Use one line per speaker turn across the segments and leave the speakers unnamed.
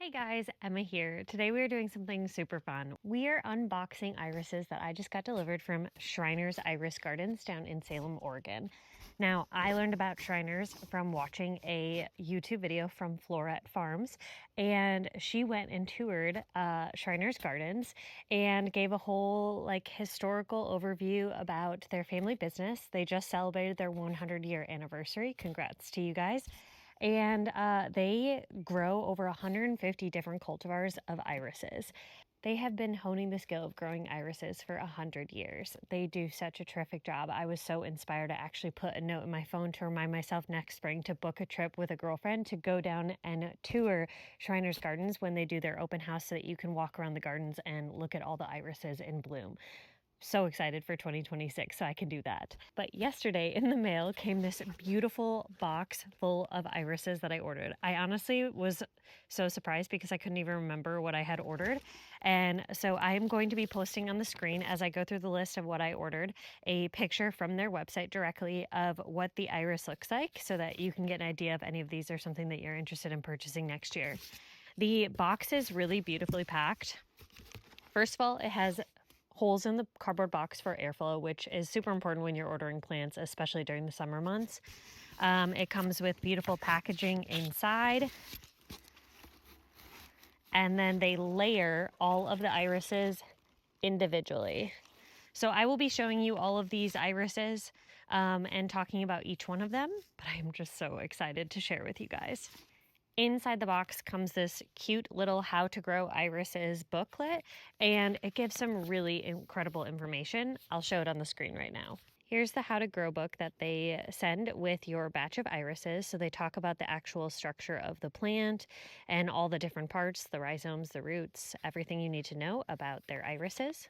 Hey guys, Emma here. Today we are doing something super fun. We are unboxing irises that I just got delivered from Schreiner's Iris Gardens down in Salem, Oregon. Now, I learned about Schreiner's from watching a YouTube video from Floret Farms, and she went and toured Schreiner's Gardens and gave a whole historical overview about their family business. They just celebrated their 100-year anniversary. Congrats to you guys. And they grow over 150 different cultivars of irises. They have been honing the skill of growing irises for 100 years. They do such a terrific job. I was so inspired to actually put a note in my phone to remind myself next spring to book a trip with a girlfriend to go down and tour Schreiner's Gardens when they do their open house so that you can walk around the gardens and look at all the irises in bloom. So excited for 2026 so I can do that. But yesterday in the mail came this beautiful box full of irises that I ordered. I honestly was so surprised because I couldn't even remember what I had ordered. And so I am going to be posting on the screen as I go through the list of what I ordered a picture from their website directly of what the iris looks like so that you can get an idea if any of these are something that you're interested in purchasing next year. The box is really beautifully packed. First of all, it has holes in the cardboard box for airflow, which is super important when you're ordering plants, especially during the summer months. It comes with beautiful packaging inside. And then they layer all of the irises individually. So I will be showing you all of these irises and talking about each one of them, but I'm just so excited to share with you guys. Inside the box comes this cute little How to Grow Irises booklet, and it gives some really incredible information. I'll show it on the screen right now. Here's the How to Grow book that they send with your batch of irises. So they talk about the actual structure of the plant and all the different parts, the rhizomes, the roots, everything you need to know about their irises.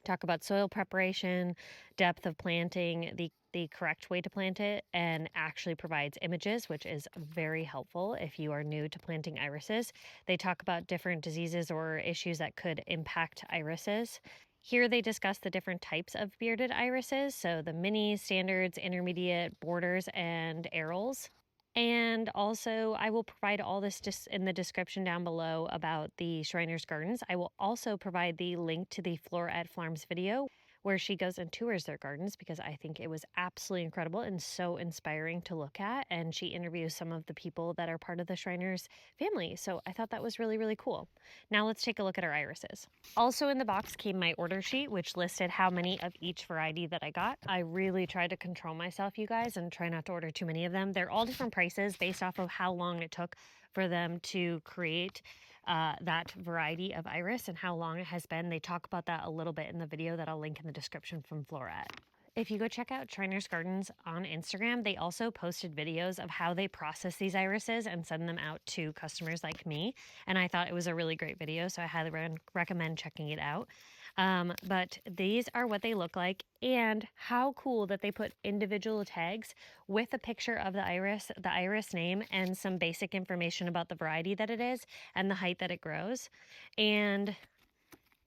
Talk about soil preparation, depth of planting, the correct way to plant it, and actually provides images, which is very helpful if you are new to planting irises. They talk about different diseases or issues that could impact irises. Here they discuss the different types of bearded irises, so the minis, standards, intermediate, borders, and arils. And also, I will provide all this just in the description down below about the Schreiner's Gardens. I will also provide the link to the Floret Farms video where she goes and tours their gardens because I think it was absolutely incredible and so inspiring to look at. And she interviews some of the people that are part of the Schreiner's family. So I thought that was really, really cool. Now let's take a look at our irises. Also in the box came my order sheet, which listed how many of each variety that I got. I really tried to control myself, you guys, and try not to order too many of them. They're all different prices based off of how long it took for them to create that variety of iris and how long it has been. They talk about that a little bit in the video that I'll link in the description from Floret. If you go check out Schreiner's Gardens on Instagram, they also posted videos of how they process these irises and send them out to customers like me. And I thought it was a really great video, so I highly recommend checking it out. But these are what they look like, and how cool that they put individual tags with a picture of the iris name, and some basic information about the variety that it is and the height that it grows. And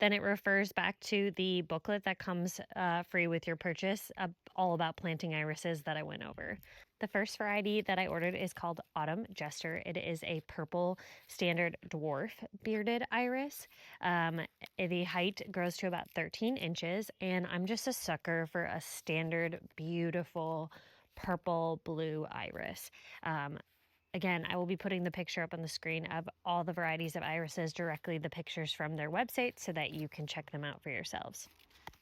then it refers back to the booklet that comes free with your purchase, all about planting irises that I went over. The first variety that I ordered is called Autumn Jester. It is a purple standard dwarf bearded iris. The height grows to about 13 inches, and I'm just a sucker for a standard, beautiful purple blue iris. Again, I will be putting the picture up on the screen of all the varieties of irises, directly the pictures from their website, so that you can check them out for yourselves.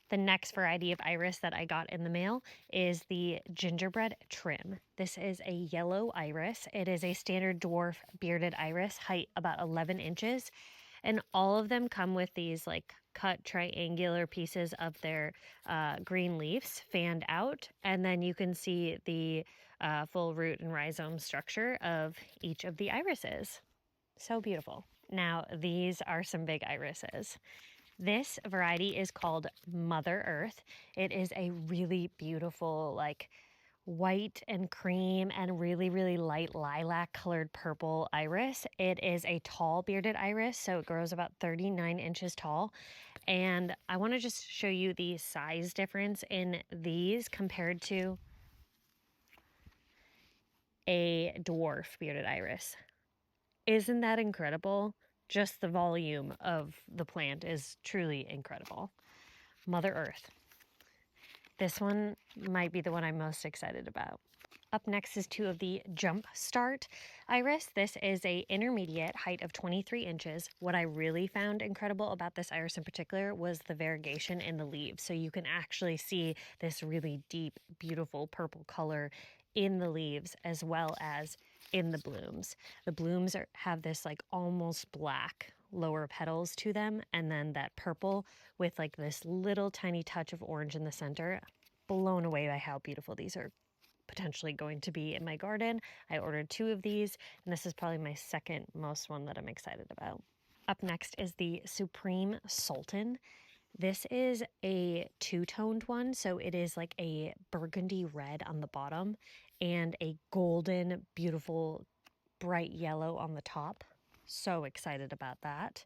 The next variety of iris that I got in the mail is the Gingerbread Trim. This is a yellow iris. It is a standard dwarf bearded iris, height about 11 inches. And all of them come with these cut triangular pieces of their green leaves fanned out. And then you can see the full root and rhizome structure of each of the irises. So beautiful. Now, these are some big irises. This variety is called Mother Earth. It is a really beautiful, white and cream and really, really light lilac colored purple iris. It is a tall bearded iris, so it grows about 39 inches tall. And I want to just show you the size difference in these compared to a dwarf bearded iris. Isn't that incredible? Just the volume of the plant is truly incredible. Mother Earth. This one might be the one I'm most excited about. Up next is two of the Jump Start iris. This is a intermediate height of 23 inches. What I really found incredible about this iris in particular was the variegation in the leaves. So you can actually see this really deep, beautiful purple color in the leaves as well as in the blooms. The blooms have this like almost black lower petals to them, and then that purple with like this little tiny touch of orange in the center. Blown away by how beautiful these are potentially going to be in my garden. I ordered two of these, and this is probably my second most one that I'm excited about. Up next is the Supreme Sultan. This is a two-toned one, so it is like a burgundy red on the bottom and a golden, beautiful, bright yellow on the top. So excited about that.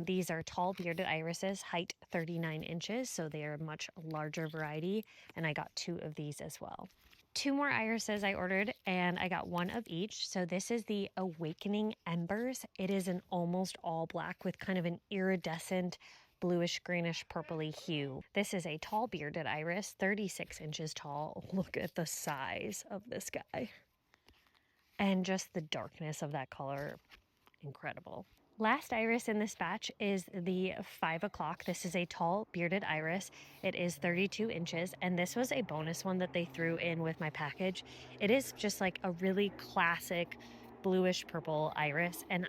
These are tall bearded irises, height 39 inches, so they are a much larger variety, and I got two of these as well. Two more irises I ordered, and I got one of each. So this is the Awakening Embers. It is an almost all black with kind of an iridescent bluish greenish purpley hue. This is a tall bearded iris, 36 inches tall. Look at the size of this guy. And just the darkness of that color, incredible. Last iris in this batch is the 5 o'clock. This is a tall bearded iris. It is 32 inches, and this was a bonus one that they threw in with my package. It is just like a really classic bluish purple iris, and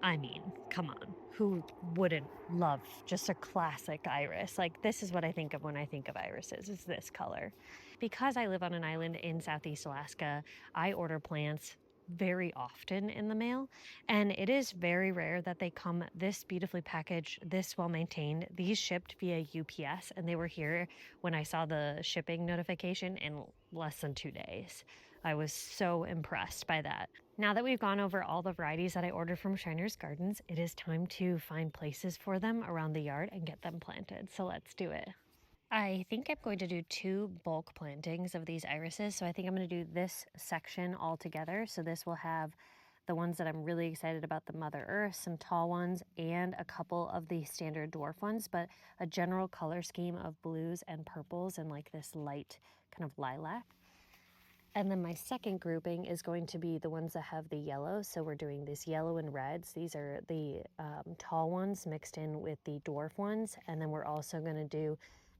I mean, come on, who wouldn't love just a classic iris? Like, this is what I think of when I think of irises, is this color. Because I live on an island in Southeast Alaska, I order plants very often in the mail, and it is very rare that they come this beautifully packaged, this well maintained. These shipped via UPS, and they were here when I saw the shipping notification in less than 2 days. I was so impressed by that. Now that we've gone over all the varieties that I ordered from Schreiner's Gardens, it is time to find places for them around the yard and get them planted. So let's do it. I think I'm going to do two bulk plantings of these irises. So I think I'm going to do this section all together. So this will have the ones that I'm really excited about, the Mother Earth, some tall ones, and a couple of the standard dwarf ones, but a general color scheme of blues and purples and like this light kind of lilac. And then my second grouping is going to be the ones that have the yellow. So we're doing this yellow and reds. These are the tall ones mixed in with the dwarf ones. And then we're also going to do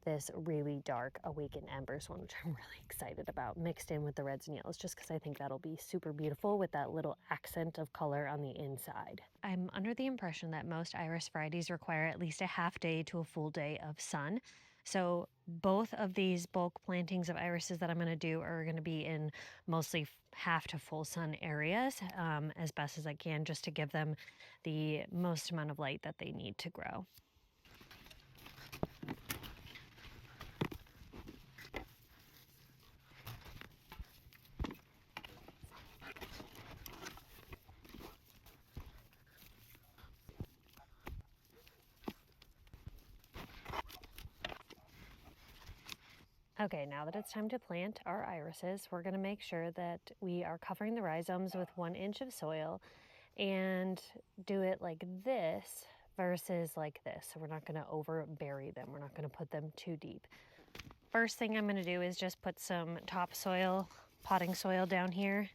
this really dark Awakened Embers one, which I'm really excited about, mixed in with the reds and yellows, just because I think that'll be super beautiful with that little accent of color on the inside. I'm under the impression that most iris varieties require at least a half day to a full day of sun. So both of these bulk plantings of irises that I'm going to do are going to be in mostly half to full sun areas, as best as I can, just to give them the most amount of light that they need to grow. Okay, now that it's time to plant our irises, we're going to make sure that we are covering the rhizomes with 1 inch of soil and do it like this versus like this. So we're not going to over bury them. We're not going to put them too deep. First thing I'm going to do is just put some topsoil, potting soil down here,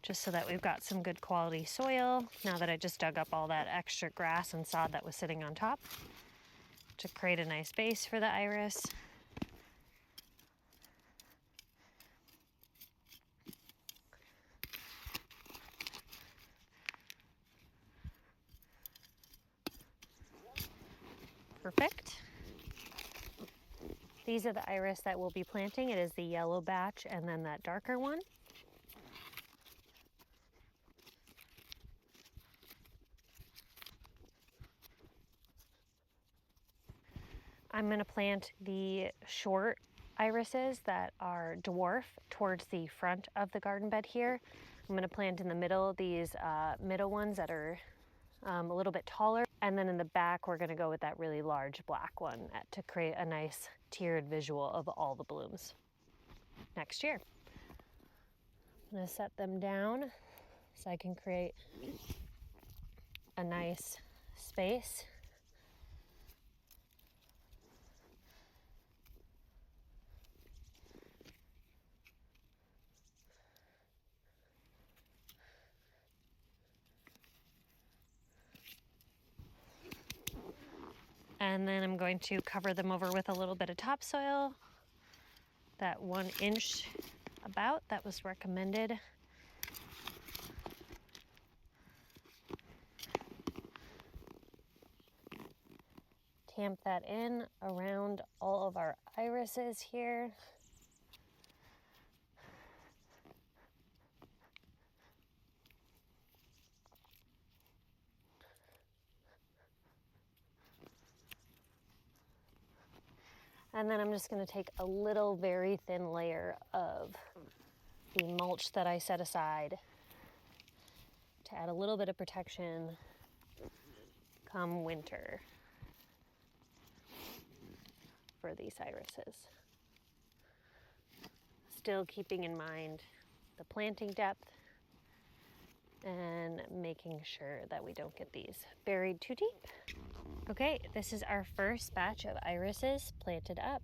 just so that we've got some good quality soil. Now that I just dug up all that extra grass and sod that was sitting on top to create a nice base for the iris. Perfect. These are the iris that we'll be planting. It is the yellow batch and then that darker one. I'm going to plant the short irises that are dwarf towards the front of the garden bed here. I'm going to plant in the middle these middle ones that are a little bit taller. And then in the back, we're going to go with that really large black one to create a nice tiered visual of all the blooms next year. I'm going to set them down so I can create a nice space. And then I'm going to cover them over with a little bit of topsoil, that 1 inch about that was recommended. Tamp that in around all of our irises here. And then I'm just going to take a little very thin layer of the mulch that I set aside to add a little bit of protection come winter for these irises. Still keeping in mind the planting depth and making sure that we don't get these buried too deep. Okay, this is our first batch of irises planted up.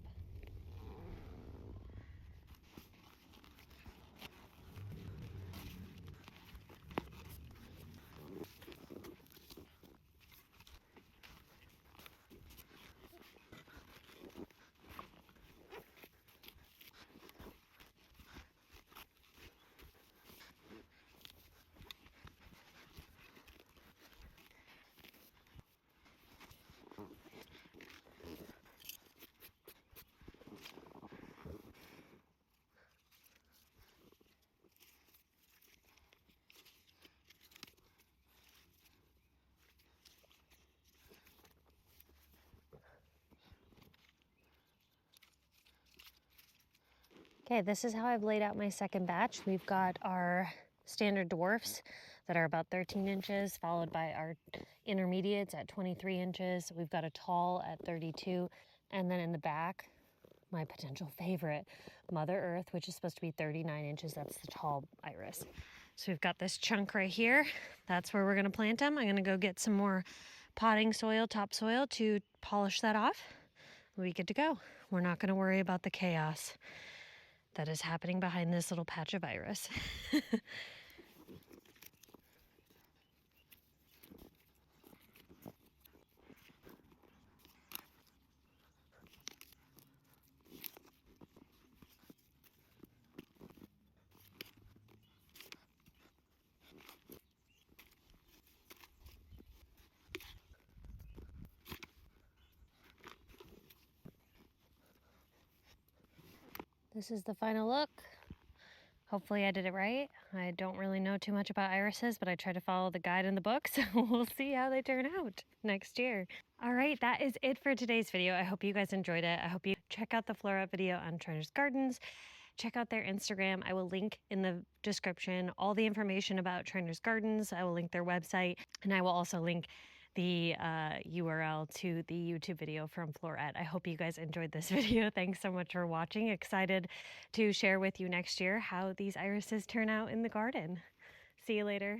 Okay, this is how I've laid out my second batch. We've got our standard dwarfs that are about 13 inches, followed by our intermediates at 23 inches. We've got a tall at 32, and then in the back, my potential favorite, Mother Earth, which is supposed to be 39 inches. That's the tall iris. So we've got this chunk right here. That's where we're gonna plant them. I'm gonna go get some more potting soil, topsoil to polish that off. We'll be good to go. We're not gonna worry about the chaos that is happening behind this little patch of iris. This is the final look. Hopefully I did it right. I don't really know too much about irises, but I try to follow the guide in the book, so we'll see how they turn out next year. All right, that is it for today's video. I hope you guys enjoyed it. I hope you check out the Flora video on Schreiner's Gardens. Check out their Instagram. I will link in the description all the information about Schreiner's Gardens. I will link their website, and I will also link the URL to the YouTube video from Floret. I hope you guys enjoyed this video. Thanks so much for watching. Excited to share with you next year how these irises turn out in the garden. See you later.